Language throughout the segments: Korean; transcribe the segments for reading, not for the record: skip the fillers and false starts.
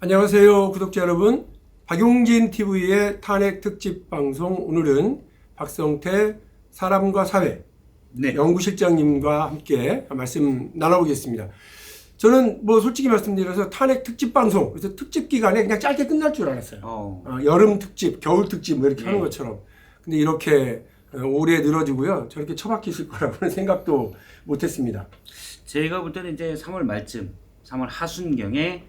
안녕하세요, 구독자 여러분. 박용진 TV의 탄핵 특집 방송, 오늘은 박성태 사람과 사회 연구실장님과 함께 말씀 나눠보겠습니다. 저는 솔직히 말씀드려서 탄핵 특집 방송, 그래서 특집 기간에 그냥 짧게 끝날 줄 알았어요. 여름 특집, 겨울 특집 이렇게 하는 것처럼. 근데 이렇게 오래 늘어지고요, 저렇게 처박히실 거라고는 생각도 못했습니다. 제가 볼 때는 이제 3월 말쯤, 3월 하순경에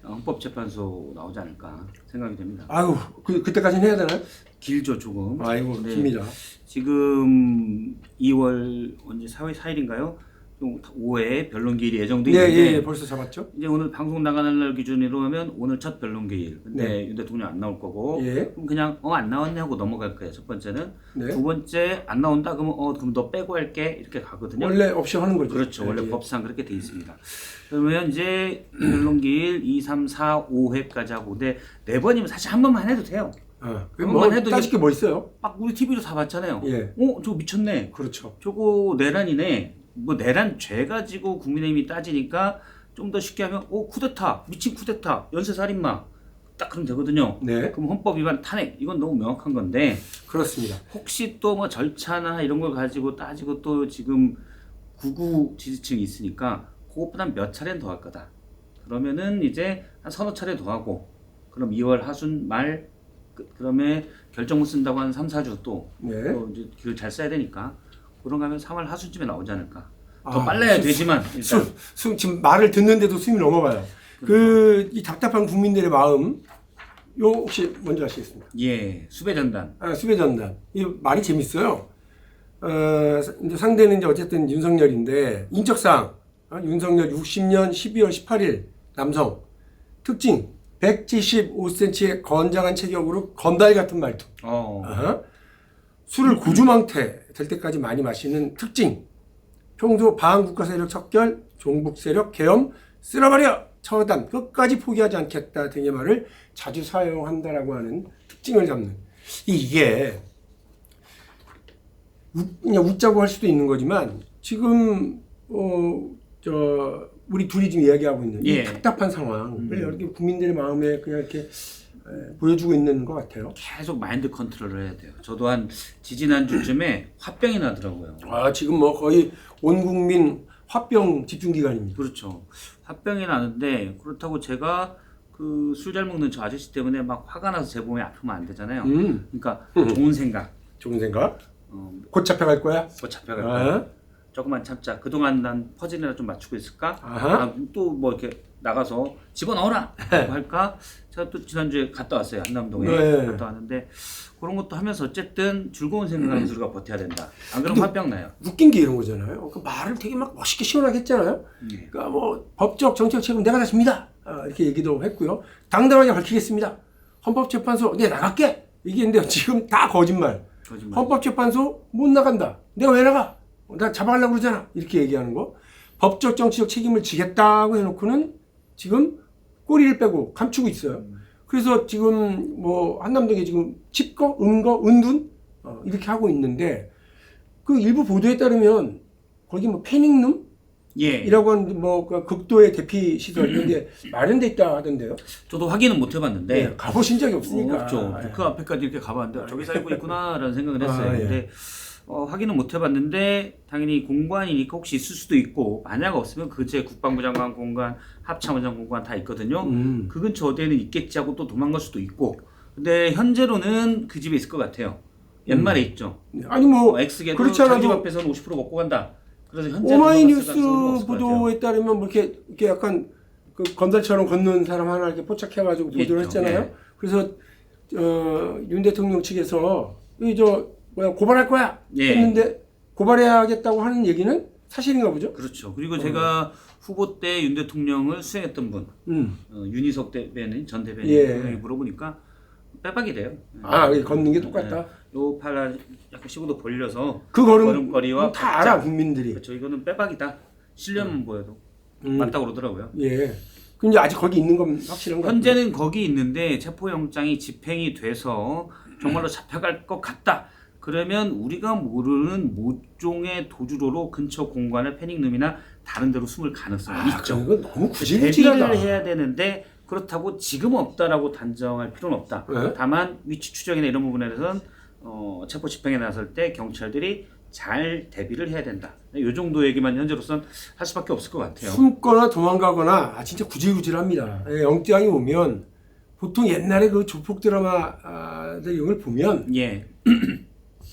헌법재판소 나오지 않을까 생각이 됩니다. 아유, 그때까지는 해야 되나요? 길죠, 조금. 아이고, 깁니다. 지금 2월 언제 4월 4일인가요? 5회 변론기일이 예정돼 있는데 예, 벌써 잡았죠? 이제 오늘 방송 나가는 날 기준으로 하면 오늘 첫 변론기일. 근데 윤 대통령 안 나올 거고 그럼 그냥 안 나왔네 하고 넘어갈 거예요. 첫 번째는. 두 번째 안 나온다 그러면 그럼 너 빼고 할게 이렇게 가거든요. 원래 없이 하는 거죠. 그렇죠. 원래 법상 그렇게 돼 있습니다. 그러면 이제 변론기일 2, 3, 4, 5회까지 하고 근데 4번이면 사실 한 번만 해도 돼요. 한 번만 해도 따질 게 뭐 있어요? 막 우리 TV로 다 봤잖아요. 저거 미쳤네. 그렇죠. 저거 내란이네. 내란 죄 가지고 국민의힘이 따지니까 좀 더 쉽게 하면 쿠데타, 미친 쿠데타, 연쇄살인마 딱 그러면 되거든요. 그럼 헌법 위반 탄핵 이건 너무 명확한 건데 그렇습니다. 혹시 또 절차나 이런 걸 가지고 따지고 또 지금 구구 지지층이 있으니까 그것보다 몇 차례는 더 할 거다. 그러면은 이제 한 서너 차례 더 하고 그럼 2월 하순 말 그다음에 결정 못 쓴다고 하는 3, 4주 또 이제 길 잘 써야 되니까 그런 거 하면 3월 하순쯤에 나오지 않을까. 더 빨라야 되지만 일단. 지금 말을 듣는데도 숨이 넘어가요. 이 답답한 국민들의 마음 혹시 먼저 하시겠습니까? 예, 수배전단. 수배전단. 이 말이 재밌어요. 이제 상대는 이제 어쨌든 윤석열인데 인적사항 윤석열 60년 12월 18일 남성 특징 175cm의 건장한 체격으로 건달 같은 말투. 술을 고주망태 될 때까지 많이 마시는 특징. 평소 반국가 세력 척결, 종북 세력 계엄, 쓸어버려! 처단, 끝까지 포기하지 않겠다 등의 말을 자주 사용한다라고 하는 특징을 잡는. 이게 그냥 웃자고 할 수도 있는 거지만 지금 우리 둘이 지금 이야기하고 있는 이 답답한 상황을 이렇게 국민들의 마음에 그냥 이렇게 보여주고 있는 것 같아요. 계속 마인드 컨트롤을 해야 돼요. 저도 한 지지난주쯤에 화병이 나더라고요. 지금 거의 온 국민 화병 집중 기간입니다. 그렇죠. 화병이 나는데 그렇다고 제가 그 술 잘 먹는 저 아저씨 때문에 막 화가 나서 제 몸이 아프면 안 되잖아요. 그러니까 좋은 생각. 좋은 생각? 곧 잡혀갈 거야? 곧 잡혀갈 거야. 조금만 참자. 그동안 난 퍼즐이나 좀 맞추고 있을까? 또 이렇게 나가서 집어넣어라! 할까? 제가 또 지난주에 갔다 왔어요. 한남동에. 갔다 왔는데 그런 것도 하면서 어쨌든 즐거운 생각하면서 우리가 버텨야 된다. 안 그러면 화병 나요. 웃긴 게 이런 거잖아요. 그 말을 되게 막 멋있게 시원하게 했잖아요. 그러니까 법적 정책 책임 내가 다 집니다. 이렇게 얘기도 했고요. 당당하게 밝히겠습니다. 헌법재판소 나갈게. 이게 근데 지금 다 거짓말. 헌법재판소 못 나간다. 내가 왜 나가? 나 잡아가려고 그러잖아. 이렇게 얘기하는 거. 법적 정치적 책임을 지겠다고 해놓고는 지금 꼬리를 빼고 감추고 있어요. 그래서 지금 한남동에 지금 칩거, 은거, 은둔 이렇게 하고 있는데 그 일부 보도에 따르면 거기 패닉룸 이라고 하는 극도의 대피 시설 이런 게 마련돼 있다 하던데요. 저도 확인은 못 해봤는데 가보신 적이 없으니까. 없죠. 그 앞에까지 이렇게 가봤는데 저기 살고 있구나라는 생각을 했어요. 근데 확인은 못 해봤는데 당연히 공관이니까 혹시 있을 수도 있고 만약 없으면 그제 국방부 장관 공관, 합참원장 공관 다 있거든요. 그 근처 어디에는 있겠지 하고 또 도망갈 수도 있고 근데 현재로는 그 집에 있을 것 같아요. 옛말에 있죠. 아니 X계도 자기 집 앞에서는 50% 먹고 간다. 그래서 현재 오마이뉴스 보도에 따르면 이렇게 약간 그 건달처럼 걷는 사람 하나 이렇게 포착해가지고 보도를 했잖아요. 그래서 윤 대통령 측에서 고발할 거야 했는데 고발해야겠다고 하는 얘기는 사실인가 보죠? 그렇죠. 그리고 제가 후보 때 윤 대통령을 수행했던 분 윤희석 대변인 전 대변인 물어보니까 빼박이래요. 걷는 게 똑같다. 요 팔 약간 15도 벌려서 그 걸음걸이와 다 알아 국민들이. 그렇죠. 이거는 빼박이다. 실력만 보여도 맞다고 그러더라고요. 근데 아직 거기 있는 건 확실한 거예요? 현재는 거기 있는데 체포영장이 집행이 돼서 정말로 잡혀갈 것 같다. 그러면 우리가 모르는 모종의 도주로로 근처 공간을 패닉룸이나 다른 데로 숨을 가능성이 있죠. 이거 너무 구질구질하다. 대비를 해야 되는데 그렇다고 지금 없다라고 단정할 필요는 없다. 네. 다만 위치 추적이나 이런 부분에 대해서는 체포 집행에 나설 때 경찰들이 잘 대비를 해야 된다. 이 정도 얘기만 현재로서는 할 수밖에 없을 것 같아요. 숨거나 도망가거나 진짜 구질구질합니다. 영장이 오면 보통 옛날에 그 조폭 드라마들 이런 걸 보면 예.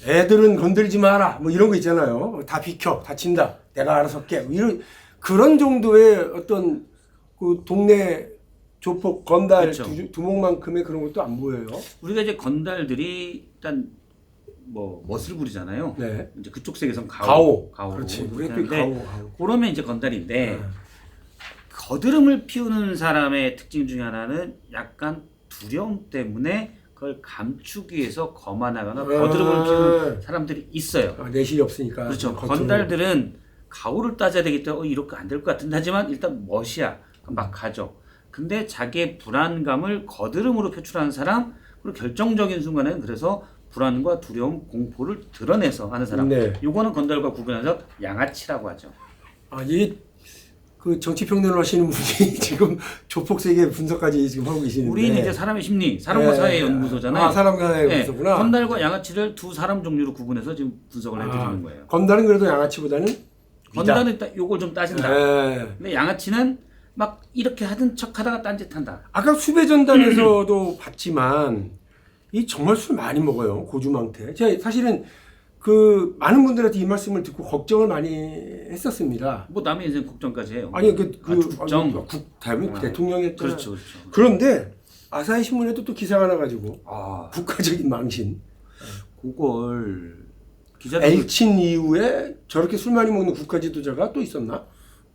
애들은 건들지 마라 뭐 이런 거 있잖아요. 다 비켜 다친다 내가 알아서 할게 뭐 이런 그런 정도의 어떤 그 동네 조폭 건달 그렇죠. 두목만큼의 그런 것도 안 보여요. 우리가 이제 건달들이 일단 멋을 부리잖아요. 네. 이제 그쪽 세계에서는 가오. 가오로 그렇지. 우리가 또 하는데 가오. 그러면 이제 건달인데 네. 거드름을 피우는 사람의 특징 중에 하나는 약간 두려움 때문에 그걸 감추기 위해서 거만하거나 거드름을 피우는 사람들이 있어요. 내실이 없으니까. 그렇죠. 겉으로. 건달들은 가오를 따져야 되기 때문에 이렇게 안 될 것 같은데 하지만 일단 멋이야. 막 가죠. 근데 자기의 불안감을 거드름으로 표출하는 사람 그리고 결정적인 순간에는 그래서 불안과 두려움, 공포를 드러내서 하는 사람. 네. 요거는 건달과 구분해서 양아치라고 하죠. 이 그 정치평론을 하시는 분이 지금 조폭 세계 분석까지 지금 하고 계시는데. 우리는 이제 사람의 심리, 사람과 사회의 연구소잖아요. 사람과 사회의 연구소구나. 건달과 양아치를 두 사람 종류로 구분해서 지금 분석을 해드리는 거예요. 건달은 그래도 양아치보다는 건달은 요걸 좀 따진다. 네. 근데 양아치는 막 이렇게 하던 척하다가 딴짓한다. 아까 수배전단에서도 봤지만 이 정말 술 많이 먹어요 고주망태. 제가 사실은 그 많은 분들한테 이 말씀을 듣고 걱정을 많이 했었습니다. 뭐 남의 인생 걱정까지 해요. 아니 국정. 대통령이었잖아요. 그렇죠. 그런데 아사히 신문에도 또 기사가 나가지고 아, 국가적인 망신. 그걸 기자들 엘친 이후에 저렇게 술 많이 먹는 국가 지도자가 또 있었나?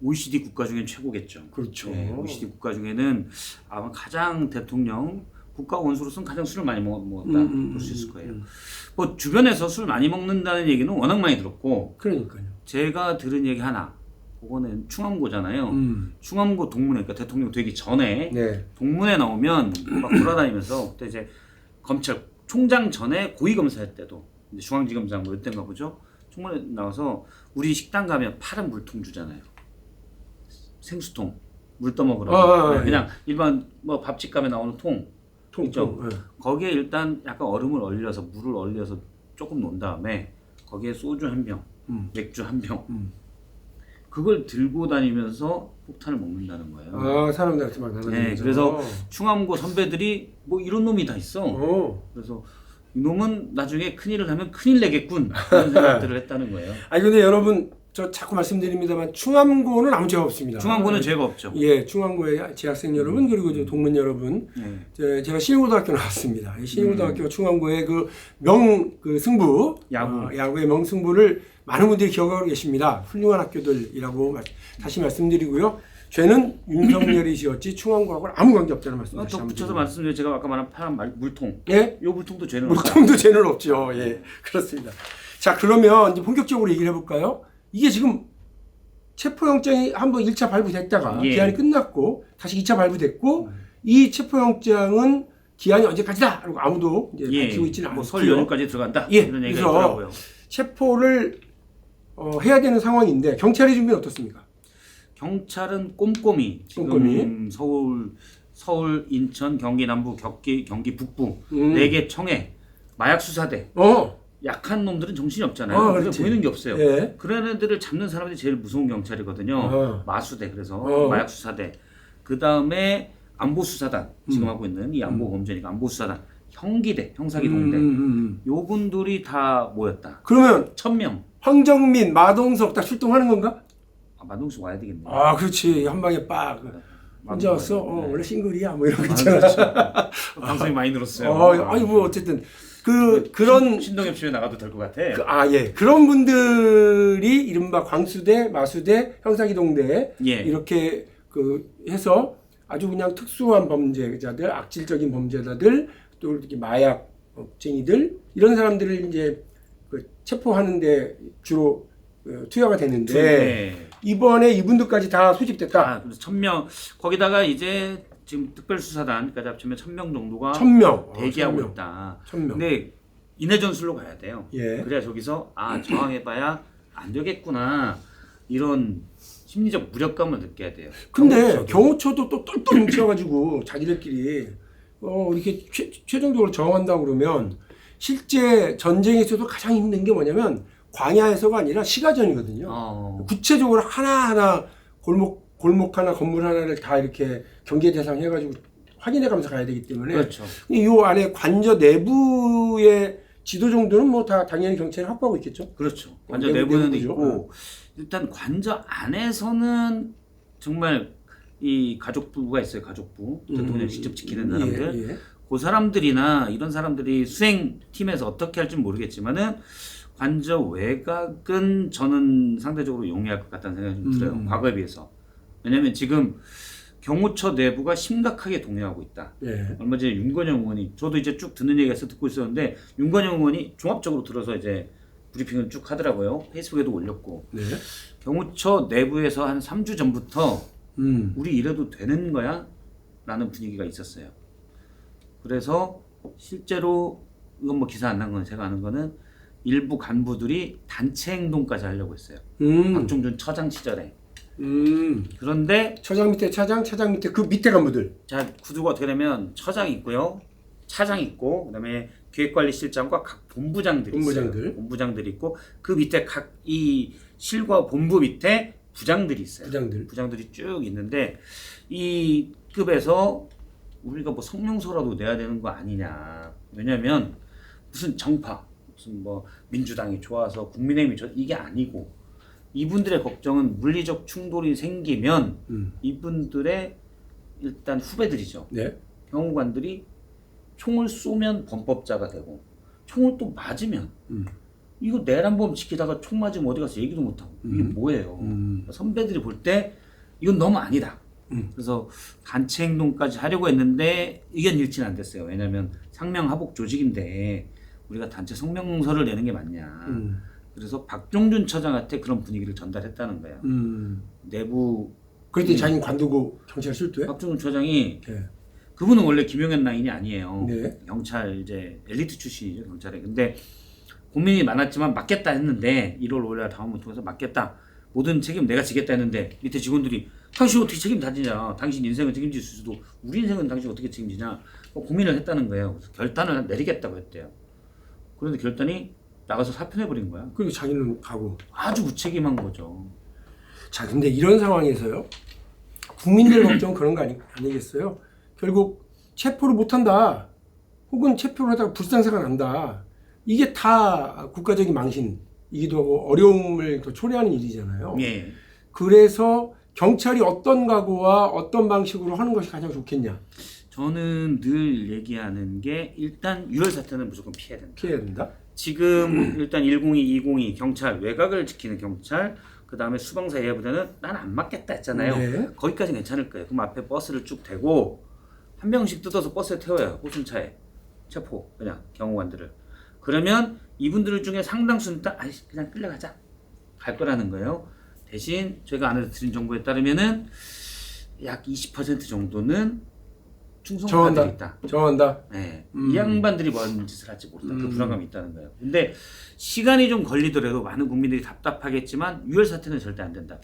OECD 국가 중엔 최고겠죠. 그렇죠. 네, OECD 국가 중에는 아마 가장 대통령 국가 원수로서는 가장 술을 많이 먹었다 볼 수 있을 거예요. 뭐 주변에서 술 많이 먹는다는 얘기는 워낙 많이 들었고 그러니까요. 제가 들은 얘기 하나. 그거는 충암고잖아요. 충암고 동문회, 그러니까 대통령 되기 전에 네. 동문회 나오면 막 돌아다니면서 그때 이제 검찰 총장 전에 고위검사할 때도 이제 중앙지검장 뭐 이때인가 보죠. 총무회 나와서 우리 식당 가면 파란 물통 주잖아요. 생수통 물 떠먹으라고. 그냥 일반 뭐 밥집 가면 나오는 통 있죠. 네. 거기에 일단 약간 얼음을 얼려서 물을 얼려서 조금 놓은 다음에 거기에 소주 한 병, 맥주 한 병. 그걸 들고 다니면서 폭탄을 먹는다는 거예요. 사람들한테 막 나눠주면서. 네, 그래서 충암고 선배들이 뭐 이런 놈이 다 있어. 그래서 이놈은 나중에 큰일을 하면 큰일 내겠군 그런 생각들을 했다는 거예요. 아니 근데 여러분 저 자꾸 말씀드립니다만 충암고는 아무 죄가 없습니다. 충암고는 죄가 없죠. 예, 충암고의 재학생 여러분 그리고 저 동문 여러분. 제가 신일고등학교 나왔습니다. 이 신일고등학교 충암고의 그 승부 야구의 명승부를 많은 분들이 기억하고 계십니다. 훌륭한 학교들이라고 다시 말씀드리고요. 죄는 윤석열이시었지 충암고하고는 아무 관계 없다는 말씀 다시 한번 덧붙여서 말씀드리면 제가 아까 말한 파란 물통. 예? 요 물통도 죄는 물통도 죄는 없죠. 예, 그렇습니다. 자, 그러면 이제 본격적으로 얘기를 해볼까요? 이게 지금 체포영장이 한번 1차 발부됐다가 기한이 끝났고 다시 2차 발부됐고 이 체포영장은 기한이 언제까지다? 그리고 아무도 이제 밝히고 있지는 않고 설 연휴까지 들어간다. 예, 이런 얘기가 그래서 있더라고요. 체포를 해야 되는 상황인데 경찰의 준비는 어떻습니까? 경찰은 꼼꼼히 지금 서울, 인천, 경기 남부, 경기 북부 4개 청해 마약 수사대. 약한 놈들은 정신이 없잖아요. 그래서 보이는 게 없어요. 예. 그런 애들을 잡는 사람들이 제일 무서운 경찰이거든요. 마수대, 그래서 마약수사대. 그 다음에 안보수사단, 지금 하고 있는 이 안보범죄니까 안보수사단. 형기대, 형사기동대. 요 분들이 다 모였다. 그러면 1000명. 황정민, 마동석 다 출동하는 건가? 마동석 와야 되겠네. 그렇지. 한 방에 빡. 혼자 왔어? 원래 싱글이야? 뭐 이런 거 있잖아. 그렇죠. 방송이 많이 늘었어요. 아니 뭐 어쨌든 그런 신동엽 씨에 나가도 될 것 같아. 예. 그런 분들이 이른바 광수대, 마수대, 형사기동대 이렇게 해서 아주 그냥 특수한 범죄자들, 악질적인 범죄자들, 또 이렇게 마약쟁이들 이런 사람들을 이제 체포하는데 주로 투여가 되는데 이번에 이분들까지 다 소집됐다. 그래서 1000명 거기다가 이제 지금 특별수사단까지 합치면 1000명 정도가 1000명 대기하고 있다. 1000명. 근데 인해전술로 가야 돼요. 예. 그래야 저기서 저항해봐야 안 되겠구나. 이런 심리적 무력감을 느껴야 돼요. 근데 경호처도 또 똘똘 뭉쳐가지고 자기들끼리 이렇게 최종적으로 정한다고 그러면 실제 전쟁에서도 가장 힘든 게 뭐냐면 광야에서가 아니라 시가전이거든요. 구체적으로 하나하나 골목 하나 건물 하나를 다 이렇게 경계 대상 해가지고 확인해가면서 가야 되기 때문에 그렇죠. 이 안에 관저 내부의 지도 정도는 뭐 다 당연히 경찰이 확보하고 있겠죠. 그렇죠. 관저 내부는 내부죠. 있고 일단 관저 안에서는 정말 이 가족부가 있어요. 가족부 대통령 직접 지키는 사람들. 예. 그 사람들이나 이런 사람들이 수행팀에서 어떻게 할지 모르겠지만은 관저 외곽은 저는 상대적으로 용이할 것 같다는 생각이 좀 들어요. 과거에 비해서. 왜냐면 지금 경호처 내부가 심각하게 동요하고 있다. 예. 얼마 전에 윤건영 의원이 저도 이제 쭉 듣는 얘기에서 듣고 있었는데 윤건영 의원이 종합적으로 들어서 이제 브리핑을 쭉 하더라고요. 페이스북에도 올렸고. 네. 경호처 내부에서 한 3주 전부터 우리 이래도 되는 거야? 라는 분위기가 있었어요. 그래서 실제로 이건 뭐 기사 안 난 건 제가 아는 거는 일부 간부들이 단체 행동까지 하려고 했어요. 박종준 처장 시절에. 그런데 처장 밑에 차장 밑에 그 밑에 간부들. 자 구조가 어떻게 되면 처장 있고요, 차장 있고, 그다음에 기획관리실장과 각 본부장들이 있어요. 본부장들이 있고 그 밑에 각 이 실과 본부 밑에 부장들이 있어요. 부장들이 쭉 있는데 이 급에서 우리가 뭐 성명서라도 내야 되는 거 아니냐. 왜냐면 무슨 정파, 무슨 뭐 민주당이 좋아서 국민의힘이 좋아서 이게 아니고 이분들의 걱정은 물리적 충돌이 생기면 이분들의 일단 후배들이죠. 네. 경호관들이 총을 쏘면 범법자가 되고 총을 또 맞으면 이거 내란범 지키다가 총 맞으면 어디 가서 얘기도 못하고 이게 뭐예요. 선배들이 볼 때 이건 너무 아니다. 그래서 단체 행동까지 하려고 했는데 의견 일치는 안 됐어요. 왜냐하면 상명하복 조직인데 우리가 단체 성명서를 내는 게 맞냐. 그래서 박종준 처장한테 그런 분위기를 전달했다는 거예요. 내부 그랬더니 자기는 관두고 경찰 출두해? 박종준 처장이 네. 그분은 원래 김용현 라인이 아니에요. 네. 경찰 이제 엘리트 출신이죠, 경찰에. 근데 고민이 많았지만 맡겠다 했는데 1월 5일 다음을 통해서 맡겠다. 모든 책임 내가 지겠다 했는데 밑에 직원들이 당신 어떻게 책임 다 지냐. 당신 인생은 책임질 수도 우리 인생은 당신 어떻게 책임지냐. 고민을 했다는 거예요. 그래서 결단을 내리겠다고 했대요. 그런데 결단이 나가서 사표내버린 거야. 그리고 자기는 가고. 아주 무책임한 거죠. 자, 근데 이런 상황에서요. 국민들 걱정 그런 거 아니겠어요? 결국 체포를 못한다. 혹은 체포를 하다가 불상사가 난다. 이게 다 국가적인 망신이기도 하고 어려움을 더 초래하는 일이잖아요. 예. 그래서 경찰이 어떤 각오와 어떤 방식으로 하는 것이 가장 좋겠냐? 저는 늘 얘기하는 게 일단 유혈 사태는 무조건 피해야 된다. 피해야 된다. 지금 일단 102, 202 경찰 외곽을 지키는 경찰, 그 다음에 수방사 예부대는 난 안 맞겠다 했잖아요. 네. 거기까지 괜찮을 거예요. 그럼 앞에 버스를 쭉 대고 한 명씩 뜯어서 버스에 태워요. 호순차에 체포 그냥 경호관들을. 그러면 이분들 중에 상당수는 그냥 끌려가자 갈 거라는 거예요. 대신 제가 안에서 드린 정보에 따르면은 약 20% 정도는 충성파들이 있다. 정한다. 네. 이 양반들이 뭔 짓을 할지 모른다. 그 불안감이 있다는 거예요. 근데 시간이 좀 걸리더라도 많은 국민들이 답답하겠지만 유혈 사태는 절대 안 된다.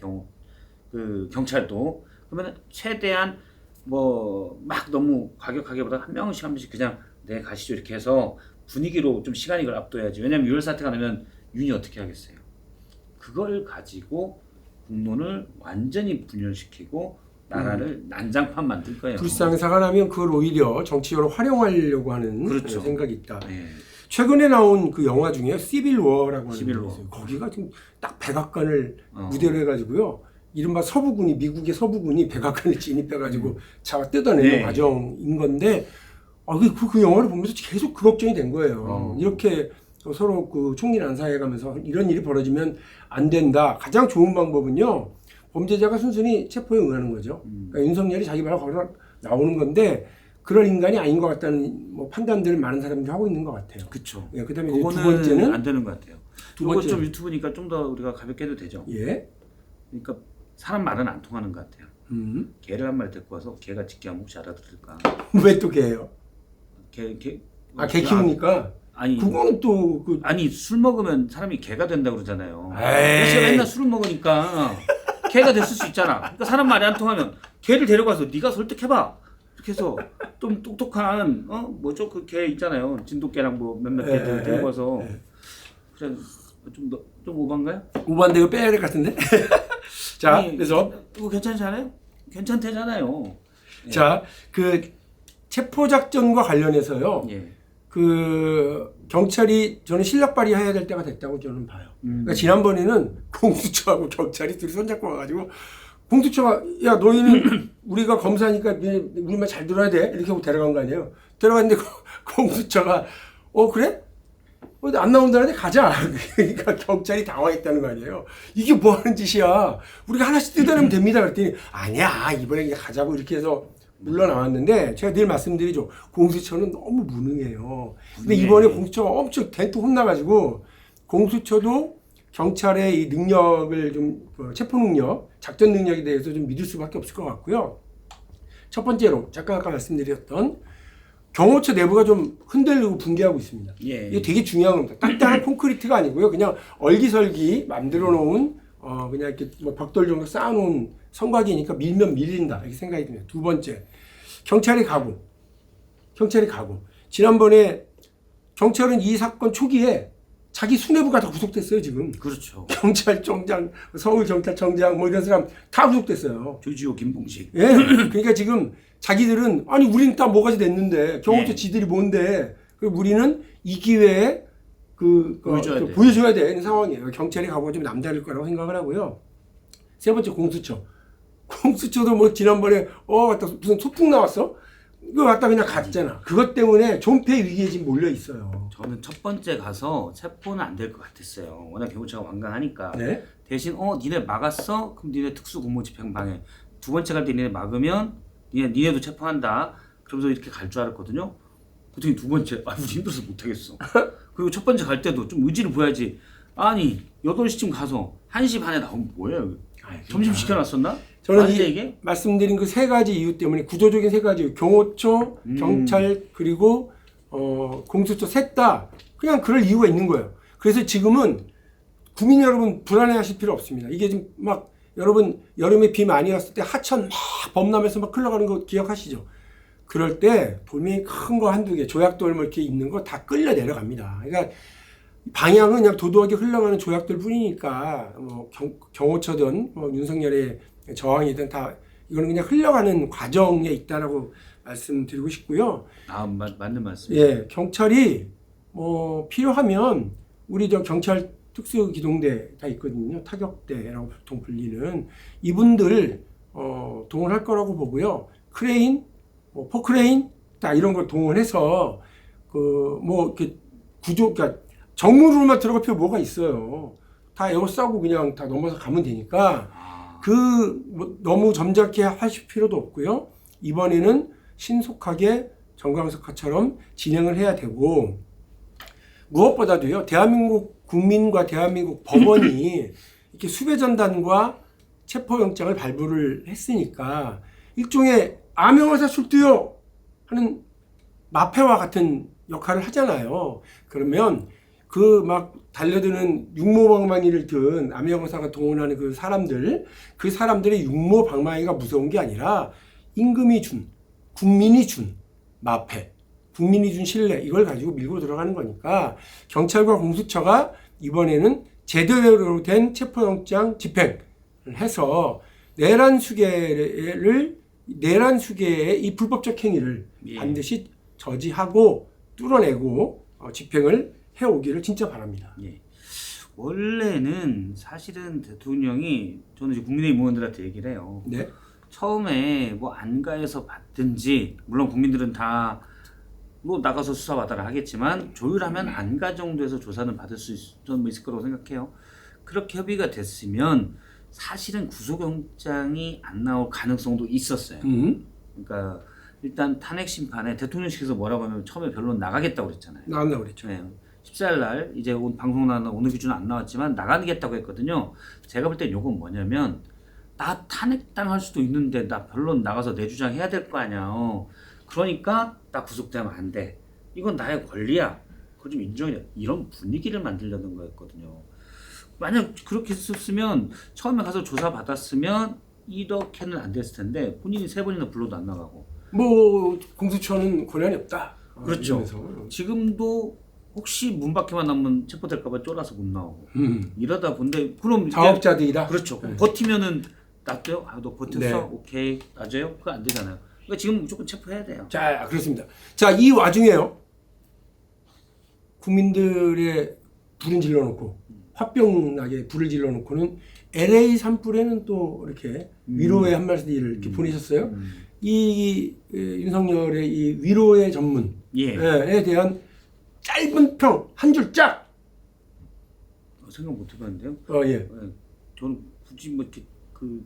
경찰도 그러면 최대한 뭐 막 너무 과격하게보다 한 명씩 그냥 네 가시죠 이렇게 해서 분위기로 좀 시간이 걸 압도해야지. 왜냐면 유혈 사태가 나면 윤이 어떻게 하겠어요. 그걸 가지고 국론을 완전히 분열시키고 나라를 난장판 만들 거예요. 불상사가 나면 그걸 오히려 정치적으로 활용하려고 하는 그렇죠. 생각이 있다. 네. 최근에 나온 그 영화 중에 시빌 워라고 하는 시빌 게 워. 있어요. 거기가 지금 딱 백악관을 무대로 해가지고요. 이른바 미국의 서부군이 백악관을 진입해가지고 차가 뜯어내는 네. 과정인 건데 그 영화를 보면서 계속 그 걱정이 된 거예요. 이렇게 서로 그 총리 난사해가면서 이런 일이 벌어지면 안 된다. 가장 좋은 방법은요. 범죄자가 순순히 체포에 응하는 거죠. 그러니까 윤석열이 자기 발로 걸어 나오는 건데 그럴 인간이 아닌 것 같다는 뭐 판단들을 많은 사람들이 하고 있는 것 같아요. 그렇죠. 예, 그다음에 이제 두 그거는 번째는 안 되는 것 같아요. 두 이거 번째 좀 유튜브니까 좀 더 우리가 가볍게 해도 되죠. 예. 그러니까 사람 말은 안 통하는 것 같아요. 개를 한 마리 데리고 와서 개가 짖게 하면 혹시 알아들을까? 왜 또 개예요? 개 개 키우니까 아니 그거는 또 그 아니 술 먹으면 사람이 개가 된다 그러잖아요. 에이. 제가 맨날 술을 먹으니까 개가 됐을 수 있잖아. 그러니까 사람 말이 안 통하면 개를 데려가서 네가 설득해봐. 이렇게 해서 좀 똑똑한 뭐죠 그 개 있잖아요. 진돗개랑 뭐 몇몇 개들 데려가서 그래 좀 오반가요? 오반데 이거 빼야 될 것 같은데. 자, 아니, 그래서 이거 괜찮잖아요? 괜찮대잖아요. 자, 그 체포 작전과 관련해서요. 예. 그 경찰이 저는 실력 발휘해야 될 때가 됐다고 저는 봐요. 그러니까 지난번에는 공수처하고 경찰이 둘이 손잡고 와가지고 공수처가 야 너희는 우리가 검사니까 우리 말 잘 들어야 돼 이렇게 하고 데려간 거 아니에요. 데려갔는데 공수처가 그래? 안 나온다는데 가자. 그러니까 경찰이 당황했다는 거 아니에요. 이게 뭐 하는 짓이야. 우리가 하나씩 뜯어내면 됩니다. 그랬더니 아니야 이번에 그냥 가자고 이렇게 해서 물러나왔는데 제가 늘 말씀드리죠. 공수처는 너무 무능해요. 근데 이번에 공수처가 엄청 대폭 혼나가지고 공수처도 경찰의 이 능력을 좀 체포 능력, 작전 능력에 대해서 좀 믿을 수밖에 없을 것 같고요. 첫 번째로 잠깐 아까 말씀드렸던 경호처 내부가 좀 흔들리고 붕괴하고 있습니다. 예. 이게 되게 중요한 겁니다. 딱딱한 콘크리트가 아니고요. 그냥 얼기설기 만들어 놓은 그냥 이렇게 뭐 벽돌 정도 쌓아놓은 성곽이니까 밀면 밀린다 이렇게 생각이 듭니다. 두 번째, 경찰이 가고. 지난번에 경찰은 이 사건 초기에 자기 수뇌부가 다 구속됐어요 지금. 그렇죠. 경찰청장, 서울경찰청장 뭐 이런 사람 다 구속됐어요. 조지호 김봉식. 예. 그러니까 지금 자기들은 아니 우리는 다 뭐가지 됐는데 경호처 예. 지들이 뭔데 우리는 이 기회에 보여줘야 되는 상황이에요. 경찰이 가고 좀 남다를 거라고 생각을 하고요. 세 번째 공수처도 뭐 지난번에 무슨 소풍 나왔어? 이거 갖다 그냥 갔잖아. 그것 때문에 존폐 위기에 지금 몰려 있어요. 저는 첫 번째 가서 체포는 안 될 것 같았어요. 워낙 경호처가 완강하니까. 네. 대신 니네 막았어? 그럼 니네 특수공무집행방해. 두 번째 갈 때 니네 막으면 니네도 체포한다. 그러면서 이렇게 갈 줄 알았거든요. 그랬더니 두 번째 우리 힘들어서 못하겠어. 그리고 첫 번째 갈 때도 좀 의지를 보여야지. 아니 8시쯤 가서 1시 반에 나오면 뭐예요? 점심 시켜놨었나? 저는 이게? 말씀드린 그 세 가지 이유 때문에 구조적인 세 가지 이유, 경호처, 경찰 그리고 공수처 셋 다 그냥 그럴 이유가 있는 거예요. 그래서 지금은 국민 여러분 불안해하실 필요 없습니다. 이게 지금 막 여러분 여름에 비 많이 왔을 때 하천 막 범람해서 막 흘러가는 거 기억하시죠? 그럴 때 돌멩이 큰 거 한두 개, 조약돌 뭐 이렇게 있는 거 다 끌려 내려갑니다. 그러니까 방향은 그냥 도도하게 흘러가는 조약돌 뿐이니까 뭐 경호처든 뭐 윤석열의 저항이든 다 이거는 그냥 흘러가는 과정에 있다라고 말씀드리고 싶고요. 맞는 말씀. 예, 경찰이 뭐 필요하면 우리 경찰 특수기동대 다 있거든요. 타격대라고 보통 불리는 이분들 동원할 거라고 보고요. 크레인, 포크레인 다 이런 걸 동원해서 이렇게 그러니까 정문으로만 들어갈 필요 뭐가 있어요. 다 에워싸고 그냥 다 넘어서 가면 되니까 너무 점잖게 하실 필요도 없고요. 이번에는 신속하게 정광석화처럼 진행을 해야 되고 무엇보다도요. 대한민국 국민과 대한민국 법원이 이렇게 수배전단과 체포영장을 발부를 했으니까 일종의 암행어사 출두요 하는 마패와 같은 역할을 하잖아요. 그러면 막 달려드는 육모방망이를 든 암행어사가 동원하는 그 사람들의 육모방망이가 무서운 게 아니라 임금이 준, 국민이 준 마패, 국민이 준 신뢰 이걸 가지고 밀고 들어가는 거니까 경찰과 공수처가 이번에는 제대로 된 체포영장 집행을 해서 내란 수계의 이 불법적 행위를 반드시 저지하고 뚫어내고 집행을 해오기를 진짜 바랍니다. 예. 원래는 사실은 대통령이 저는 이제 국민의힘 의원들한테 얘기를 해요. 네. 처음에 뭐 안가에서 받든지 물론 국민들은 다 뭐 나가서 수사받아라 하겠지만 조율하면 안가 정도에서 조사는 받을 수 있을 거라고 생각해요. 그렇게 협의가 됐으면 사실은 구속영장이 안 나올 가능성도 있었어요. 그러니까 일단 탄핵 심판에 대통령실에서 뭐라고 하면 처음에 변론 나가겠다고 그랬잖아요. 나간다고 그랬죠. 네. 14일 날 이제 방송 나는 오늘 기준 안 나왔지만 나가겠다고 했거든요. 제가 볼 땐 요건 뭐냐면 나 탄핵당할 수도 있는데 나 변론 나가서 내 주장 해야 될 거 아니야. 그러니까 나 구속되면 안 돼. 이건 나의 권리야. 그걸 좀 인정해. 이런 분위기를 만들려는 거였거든요. 만약 그렇게 했었으면 처음에 가서 조사 받았으면 이렇게는 안 됐을 텐데 본인이 3번이나 불러도 안 나가고. 뭐 공수처는 권한이 없다. 그렇죠. 이러면서. 지금도 혹시 문 밖에만 나면 체포될까봐 쫄아서 못 나오고 이러다 본데 그럼 자업자득이다. 그렇죠. 네. 버티면은 낫대요. 아, 너 버텼어? 네. 오케이. 낮아요? 그거 안 되잖아요. 그러니까 지금 무조건 체포해야 돼요. 자, 그렇습니다. 자, 이 와중에요. 국민들의 불은 질러놓고 화병나게 불을 질러놓고는 LA 산불에는 또 이렇게 위로의 한마디를 이렇게 보내셨어요. 이 윤석열의 이 위로의 전문에 예. 대한 짧은 평 한 줄 쫙. 생각 못 해봤는데요. 예. 예. 저는 굳이 뭐 이렇게 그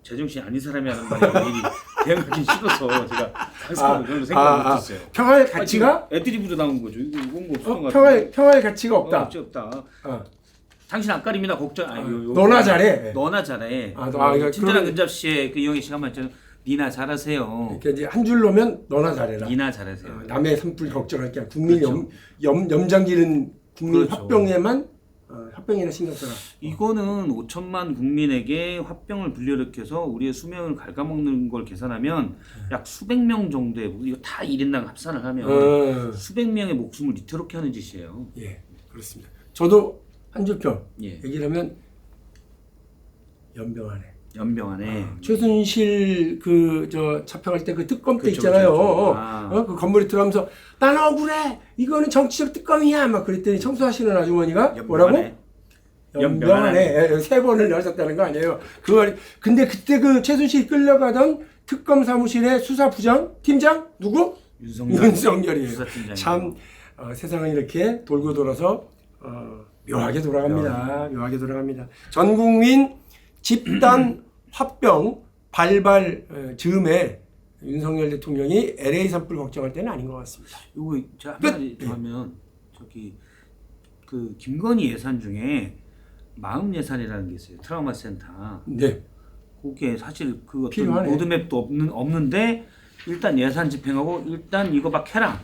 제정신이 아닌 사람이 하는 말에 일일이 대응하기 싫어서 제가 항상 그런 거 생각 못했어요. 평화의 가치가 애드리브로 나온 거죠. 이건 뭐 없었던 것 평화의 가치가 없다. 없다. 당신 앞가림이나 걱정. 너나 잘해. 너나 잘해. 그러니까 친절한 근잡 씨의 그 이영애 씨가 말했잖아요. 니나 잘하세요. 그러니까 이제 한 줄 놓으면 너나 잘해라. 니나 잘하세요. 남의 산불 걱정할 게 아니라 국민 그렇죠. 염장기는 국민 그렇죠. 화병에만 화병이나 신경 써라. 이거는 5천만 국민에게 화병을 불러일으켜서 우리의 수명을 갉아먹는 걸 계산하면 약 수백 명 정도의 이거 다 1인당 합산을 하면 수백 명의 목숨을 위태롭게 하는 짓이에요. 예, 그렇습니다. 저도 한 줄평 예. 얘기를 하면 연병하네. 연병하네. 최순실 저 잡혀갈 때 그 특검 때 그렇죠, 있잖아요. 그렇죠. 그 건물에 들어가면서 난 억울해. 이거는 정치적 특검이야. 막 그랬더니 청소하시는 아주머니가 뭐라고? 연병하네. 3번을 하셨다는 거 아니에요. 그 말이. 근데 그때 그 최순실 끌려가던 특검 사무실의 수사부장 팀장 누구? 윤석열이에요. 수사팀장이에요. 참 세상은 이렇게 돌고 돌아서 묘하게 돌아갑니다. 묘하게 돌아갑니다. 전 국민 집단 화병 발발 즈음에 윤석열 대통령이 LA 산불 걱정할 때는 아닌 것 같습니다. 이거 제가 한마디 더 하면 저기 그 김건희 예산 중에 마음 예산이라는 게 있어요. 트라우마 센터. 네. 그게 사실 그 어떤 필요하네. 로드맵도 없는데 일단 예산 집행하고 일단 이거 막 해라.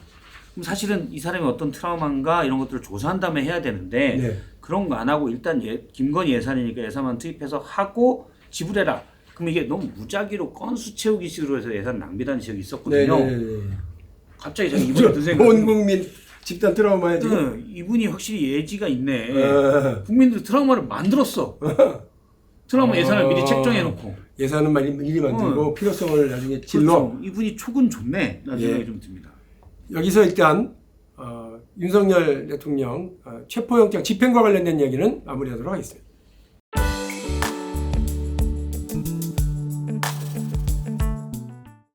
그럼 사실은 이 사람이 어떤 트라우마인가 이런 것들을 조사한 다음에 해야 되는데 네. 그런 거 안 하고 일단 김건희 예산이니까 예산만 투입해서 하고 지불해라. 그럼 이게 너무 무작위로 건수 채우기식으로 해서 예산 낭비라는 지적이 있었거든요. 네. 갑자기 저는 이번에 든 생각이 온 국민 집단 트라우마에 지금. 이분이 확실히 예지가 있네. 국민들이 트라우마를 만들었어. 트라우마 예산을 미리 책정해놓고. 예산은 미리 만들고 필요성을 나중에 질러. 그렇죠. 이분이 촉은 좋네. 라는 생각이 좀 듭니다. 여기서 일단 윤석열 대통령 체포영장 집행과 관련된 얘기는 마무리하도록 하겠습니다.